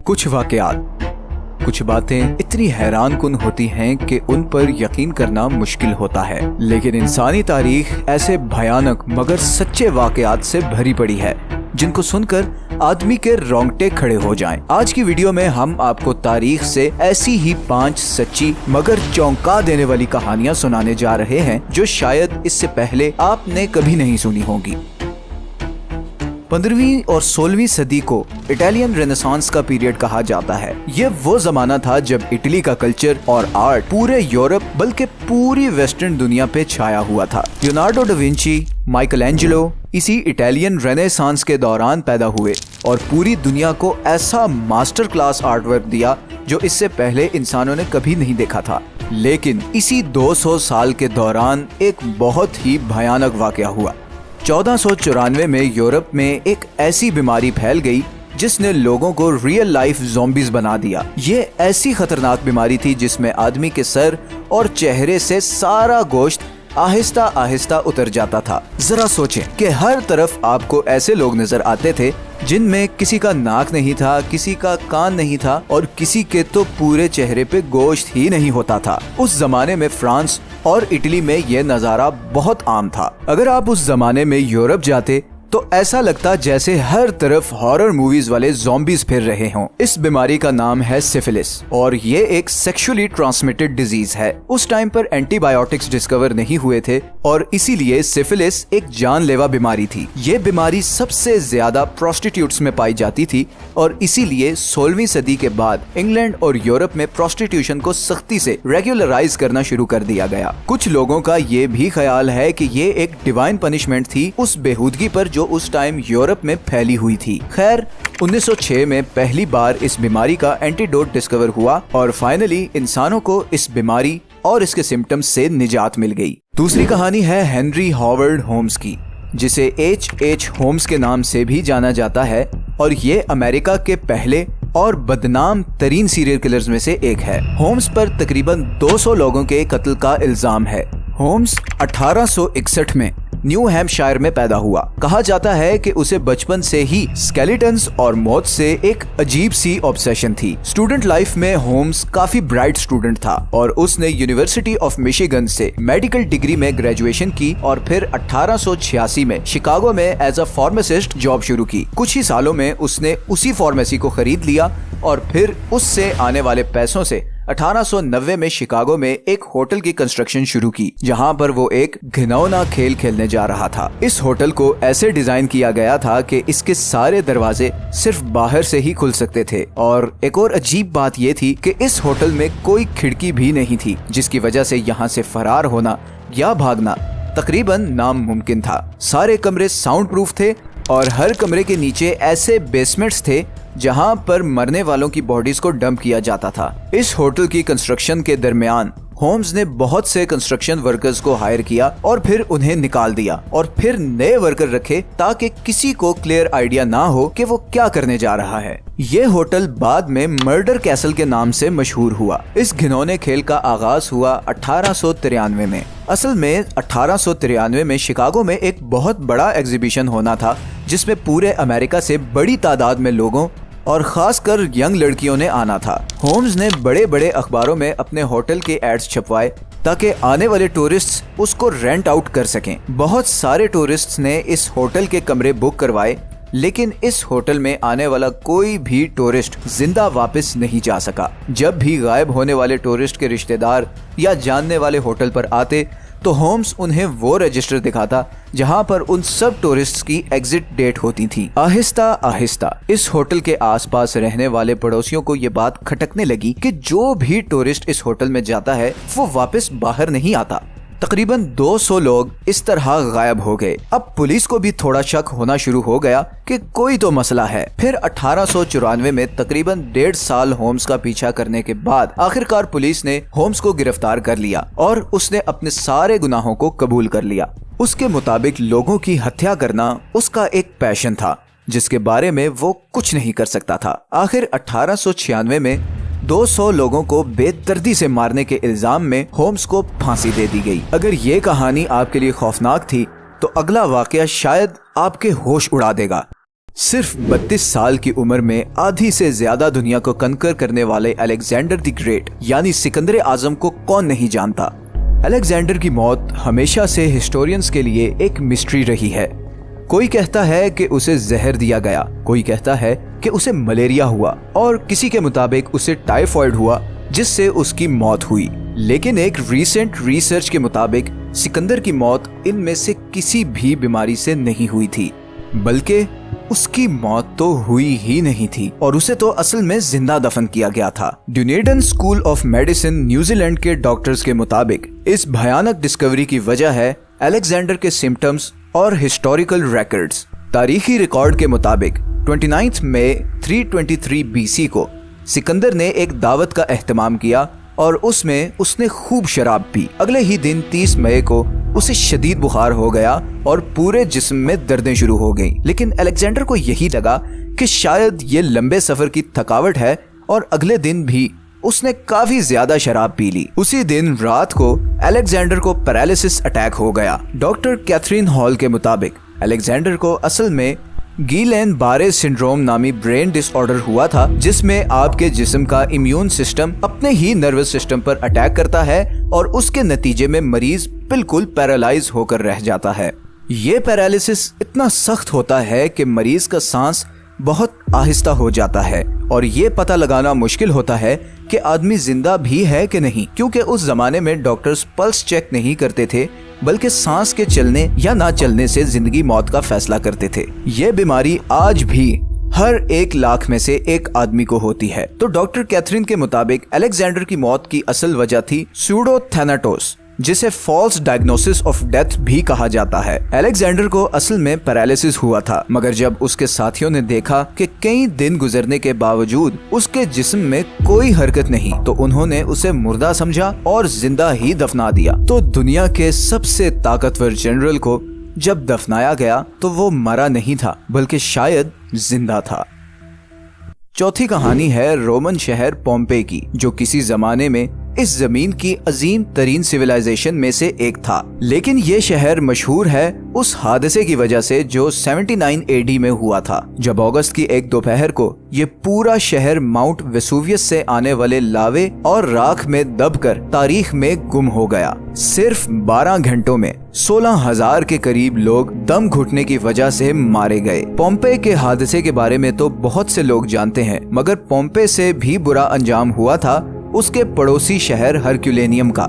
कुछ वाकयात, कुछ बातें इतनी हैरानकुन होती हैं कि उन पर यकीन करना मुश्किल होता है। लेकिन इंसानी तारीख ऐसे भयानक मगर सच्चे वाकयात से भरी पड़ी है जिनको सुनकर आदमी के रोंगटे खड़े हो जाएं। आज की वीडियो में हम आपको तारीख से ऐसी ही 5 सच्ची मगर चौंका देने वाली कहानियां सुनाने जा रहे हैं जो शायद इससे पहले आपने कभी नहीं सुनी होंगी। 15वीं और 16वीं सदी को इटालियन रेनेसांस का पीरियड कहा जाता है। ये वो जमाना था जब इटली का कल्चर और आर्ट पूरे यूरोप बल्कि पूरी वेस्टर्न दुनिया पे छाया हुआ था। Leonardo da Vinci, Michael Angelo इसी इटालियन रेनेसांस के दौरान पैदा हुए और पूरी दुनिया को ऐसा मास्टर क्लास आर्ट वर्क दिया जो इससे पहले इंसानों ने कभी नहीं देखा था। लेकिन इसी 200 साल के दौरान एक बहुत ही भयानक वाकया हुआ। 1494 में यूरोप में एक ऐसी बीमारी फैल गई जिसने लोगों को रियल लाइफ ज़ॉम्बीज बना दिया। ये ऐसी खतरनाक बीमारी थी जिसमें आदमी के सर और चेहरे से सारा गोश्त आहिस्ता आहिस्ता उतर जाता था। जरा सोचें कि हर तरफ आपको ऐसे लोग नजर आते थे जिनमें किसी का नाक नहीं था, किसी का कान नहीं था और किसी के तो पूरे चेहरे पे गोश्त ही नहीं होता था। उस जमाने में फ्रांस और इटली में ये नजारा बहुत आम था। अगर आप उस जमाने में यूरोप जाते तो ऐसा लगता जैसे हर तरफ हॉरर मूवीज वाले ज़ॉम्बीज फिर रहे हों। इस बीमारी का नाम है सिफिलिस और ये एक सेक्सुअली ट्रांसमिटेड डिजीज है। उस टाइम पर एंटीबायोटिक्स डिस्कवर नहीं हुए थे और इसीलिए सिफिलिस एक जानलेवा बीमारी थी। ये बीमारी सबसे ज्यादा प्रोस्टिट्यूट्स में पाई जाती थी और इसीलिए 16वीं सदी के बाद इंग्लैंड और यूरोप में प्रोस्टिट्यूशन को सख्ती से रेगुलराइज करना शुरू कर दिया गया। कुछ लोगों का ये भी ख्याल है कि ये एक डिवाइन पनिशमेंट थी उस बेहूदगी पर जो उस टाइम यूरोप में फैली हुई थी। खैर 1906 में पहली बार इस बीमारी का एंटीडोट डिस्कवर हुआ और फाइनली इंसानों को इस बीमारी और इसके सिम्टम्स से निजात मिल गई। दूसरी कहानी है हेनरी हॉवर्ड होम्स की, जिसे H.H. होम्स के नाम से भी जाना जाता है और ये अमेरिका के पहले और बदनाम तरीन सीरियल किलर्स में से एक है। होम्स पर तकरीबन 200 लोगों के कत्ल का इल्जाम है। होम्स 1861 में न्यू हैम्पशायर में पैदा हुआ। कहा जाता है कि उसे बचपन से ही स्केलेटन्स और मौत से एक अजीब सी ऑब्सेशन थी। स्टूडेंट लाइफ में होम्स काफी ब्राइट स्टूडेंट था और उसने यूनिवर्सिटी ऑफ मिशिगन से मेडिकल डिग्री में ग्रेजुएशन की और फिर 1886 में शिकागो में एज अ फार्मासिस्ट जॉब शुरू की। कुछ ही सालों में उसने उसी फार्मेसी को खरीद लिया और फिर उससे आने वाले पैसों से 1890 में शिकागो में एक होटल की कंस्ट्रक्शन शुरू की, जहां पर वो एक घिनौना खेल खेलने जा रहा था। इस होटल को ऐसे डिजाइन किया गया था कि इसके सारे दरवाजे सिर्फ बाहर से ही खुल सकते थे और एक और अजीब बात ये थी कि इस होटल में कोई खिड़की भी नहीं थी, जिसकी वजह से यहाँ से फरार होना या भागना तकरीबन नामुमकिन था। सारे कमरे साउंड प्रूफ थे और हर कमरे के नीचे ऐसे बेसमेंट्स थे जहां पर मरने वालों की बॉडीज को डंप किया जाता था। इस होटल की कंस्ट्रक्शन के दरमियान होम्स ने बहुत से कंस्ट्रक्शन वर्कर्स को हायर किया और फिर उन्हें निकाल दिया और फिर नए वर्कर रखे ताकि किसी को क्लियर आइडिया ना हो कि वो क्या करने जा रहा है। ये होटल बाद में मर्डर कैसल के नाम से मशहूर हुआ। इस घिनौने खेल का आगाज हुआ 1893 में। असल में 1893 में शिकागो में एक बहुत बड़ा एग्जीबिशन होना था जिसमें पूरे अमेरिका से बड़ी तादाद में लोगों और खासकर यंग लड़कियों ने आना था। होम्स ने बड़े बड़े अखबारों में अपने होटल के एड्स छपवाए ताकि आने वाले टूरिस्ट्स उसको रेंट आउट कर सकें। बहुत सारे टूरिस्ट्स ने इस होटल के कमरे बुक करवाए, लेकिन इस होटल में आने वाला कोई भी टूरिस्ट जिंदा वापस नहीं जा सका। जब भी गायब होने वाले टूरिस्ट के रिश्तेदार या जानने वाले होटल पर आते तो होम्स उन्हें वो रजिस्टर दिखाता जहां पर उन सब टूरिस्ट्स की एग्जिट डेट होती थी। आहिस्ता आहिस्ता इस होटल के आसपास रहने वाले पड़ोसियों को ये बात खटकने लगी कि जो भी टूरिस्ट इस होटल में जाता है वो वापस बाहर नहीं आता। तकरीबन 200 लोग इस तरह गायब हो गए। अब पुलिस को भी थोड़ा शक होना शुरू हो गया कि कोई तो मसला है। फिर 1894 में तकरीबन 1.5 साल होम्स का पीछा करने के बाद आखिरकार पुलिस ने होम्स को गिरफ्तार कर लिया और उसने अपने सारे गुनाहों को कबूल कर लिया। उसके मुताबिक लोगों की हत्या करना उसका एक पैशन था जिसके बारे में वो कुछ नहीं कर सकता था। आखिर 1896 में 200 लोगों को बेदर्दी से मारने के इल्जाम में होम्स को फांसी दे दी गई। अगर ये कहानी आपके लिए खौफनाक थी तो अगला वाकया शायद आपके होश उड़ा देगा। सिर्फ 32 साल की उम्र में आधी से ज्यादा दुनिया को कंकर करने वाले अलेक्जेंडर द ग्रेट यानी सिकंदर आजम को कौन नहीं जानता। अलेक्जेंडर की मौत हमेशा से हिस्टोरियंस के लिए एक मिस्ट्री रही है। कोई कहता है कि उसे जहर दिया गया, कोई कहता है कि उसे मलेरिया हुआ और किसी के मुताबिक उसे टाइफॉइड हुआ जिससे उसकी मौत हुई। लेकिन एक रीसेंट रिसर्च के मुताबिक सिकंदर की मौत इनमें से किसी भी बीमारी से नहीं हुई थी, बल्कि उसकी मौत तो हुई ही नहीं थी और उसे तो असल में जिंदा दफन किया गया था। ड्यूनेडन स्कूल ऑफ मेडिसिन न्यूजीलैंड के डॉक्टर्स के मुताबिक इस भयानक डिस्कवरी की वजह है अलेक्जेंडर के सिम्टम्स और हिस्टोरिकल रिकॉर्ड्स। तारीखी रिकॉर्ड के मुताबिक 29 मई 323 BC को सिकंदर ने एक दावत का एहतमाम किया और उसमें उसने खूब शराब पी। अगले ही दिन 30 मई को उसे शदीद बुखार हो गया और पूरे जिस्म में दर्दें शुरू हो गईं। लेकिन अलेक्जेंडर को यही लगा कि शायद ये लंबे सफर की थकावट है और अगले दिन भी उसने काफी ज्यादा शराब पी ली। उसी दिन रात को अलेक्जेंडर को पैरालिसिस अटैक हो गया। डॉक्टर कैथरीन हॉल के मुताबिक अलेक्जेंडर को असल में गिलेन बारे सिंड्रोम नामी ब्रेन डिसऑर्डर हुआ था, जिसमें आपके जिस्म का इम्यून सिस्टम अपने ही नर्वस सिस्टम पर अटैक करता है और उसके नतीजे में मरीज बिल्कुल पैरालाइज होकर रह जाता है। ये पैरालिसिस इतना सख्त होता है कि मरीज का सांस बहुत आहिस्ता हो जाता है और ये पता लगाना मुश्किल होता है कि आदमी जिंदा भी है कि नहीं, क्योंकि उस जमाने में डॉक्टर्स पल्स चेक नहीं करते थे बल्कि सांस के चलने या ना चलने से जिंदगी मौत का फैसला करते थे। ये बीमारी आज भी हर 1 लाख में से एक आदमी को होती है। तो डॉक्टर कैथरीन के मुताबिक अलेक्जेंडर की मौत की असल वजह थी सूडोथैनाटोस, जिसे फॉल्स डायग्नोसिस ऑफ डेथ भी कहा जाता है। अलेक्जेंडर को असल में पैरालिसिस हुआ था, मगर जब उसके साथियों ने देखा कि कई दिन गुजरने के बावजूद उसके जिस्म में कोई हरकत नहीं, तो उन्होंने उसे मुर्दा समझा और जिंदा ही दफना दिया। तो दुनिया के सबसे ताकतवर जनरल को जब दफनाया गया तो वो मरा नहीं था बल्कि शायद जिंदा था। चौथी कहानी है रोमन शहर पोम्पेई की, जो किसी जमाने में इस जमीन की अजीम तरीन सिविलाइजेशन में से एक था। लेकिन ये शहर मशहूर है उस हादसे की वजह से जो 79 AD में हुआ था, जब अगस्त की एक दोपहर को ये पूरा शहर माउंट वेसुवियस से आने वाले लावे और राख में दबकर तारीख में गुम हो गया। सिर्फ 12 घंटों में 16,000 के करीब लोग दम घुटने की वजह से मारे गए। पोम्पेई के हादसे के बारे में तो बहुत से लोग जानते हैं, मगर पोम्पेई से भी बुरा अंजाम हुआ था उसके पड़ोसी शहर हरक्यूलेनियम का।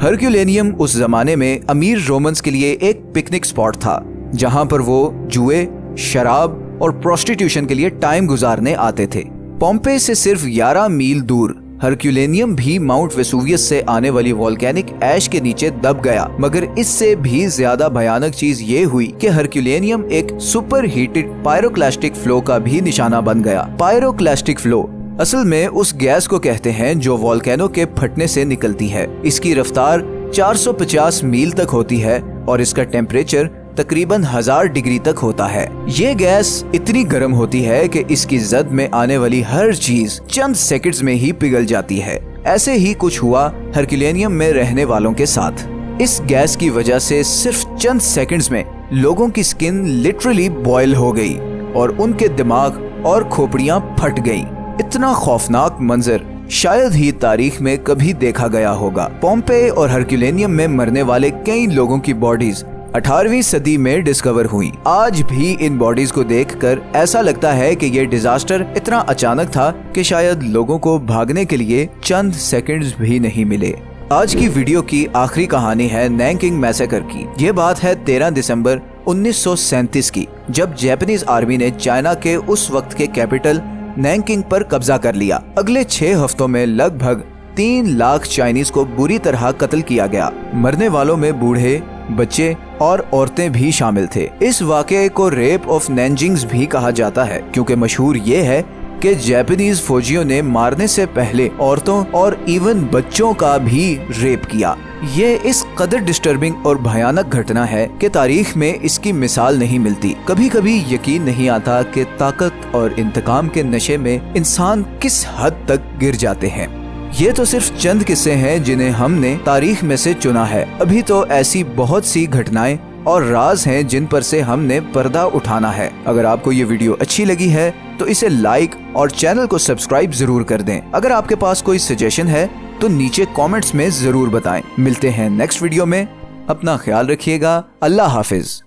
हरक्यूलेनियम उस जमाने में अमीर रोमन्स के लिए एक पिकनिक स्पॉट था, जहां पर वो जुए, शराब और प्रोस्टिट्यूशन के लिए टाइम गुजारने आते थे। पोम्पेई से सिर्फ 11 मील दूर हरक्यूलेनियम भी माउंट वेसुवियस से आने वाली वोल्केनिक ऐश के नीचे दब गया। मगर इससे भी ज्यादा भयानक चीज ये हुई कि हरक्यूलेनियम एक सुपर हीटेड पायरोक्लास्टिक फ्लो का भी निशाना बन गया। पायरोक्लास्टिक फ्लो असल में उस गैस को कहते हैं जो वोल्केनो के फटने से निकलती है। इसकी रफ्तार 450 मील तक होती है और इसका टेम्परेचर तकरीबन 1000 डिग्री तक होता है। ये गैस इतनी गर्म होती है कि इसकी जद में आने वाली हर चीज चंद सेकंड्स में ही पिघल जाती है। ऐसे ही कुछ हुआ हरक्यूलेनियम में रहने वालों के साथ। इस गैस की वजह से सिर्फ चंद सेकंड्स में लोगों की स्किन लिटरली बॉयल हो गई और उनके दिमाग और खोपड़ियां फट गईं। इतना खौफनाक मंजर शायद ही तारीख में कभी देखा गया होगा। पोम्पेई और हरक्यूलेनियम में मरने वाले कई लोगों की बॉडीज 18वीं सदी में डिस्कवर हुई। आज भी इन बॉडीज को देखकर ऐसा लगता है कि ये डिजास्टर इतना अचानक था कि शायद लोगों को भागने के लिए चंद सेकंड्स भी नहीं मिले। आज की वीडियो की आखिरी कहानी है नैनकिंग मैसेकर की। ये बात है 13 दिसंबर 1937 की, जब जापानीज आर्मी ने चाइना के उस वक्त के कैपिटल नैनकिंग पर कब्जा कर लिया। अगले 6 हफ्तों में लगभग 3 लाख चाइनीज को बुरी तरह कत्ल किया गया। मरने वालों में बूढ़े, बच्चे और औरतें भी शामिल थे। इस वाकये को रेप ऑफ नैनजिंग्स भी कहा जाता है, क्योंकि मशहूर ये है कि जापानीज फौजियों ने मारने से पहले औरतों और इवन बच्चों का भी रेप किया। ये इस कदर डिस्टर्बिंग और भयानक घटना है कि तारीख में इसकी मिसाल नहीं मिलती। कभी कभी यकीन नहीं आता कि ताकत और इंतकाम के नशे में इंसान किस हद तक गिर जाते हैं। ये तो सिर्फ चंद किस्से हैं जिन्हें हमने तारीख में से चुना है। अभी तो ऐसी बहुत सी घटनाएं और राज हैं जिन पर से हमने पर्दा उठाना है। अगर आपको ये वीडियो अच्छी लगी है तो इसे लाइक और चैनल को सब्सक्राइब जरूर कर दें। अगर आपके पास कोई सजेशन है तो नीचे कमेंट्स में जरूर बताएं। मिलते हैं नेक्स्ट वीडियो में। अपना ख्याल रखिएगा। अल्लाह हाफिज।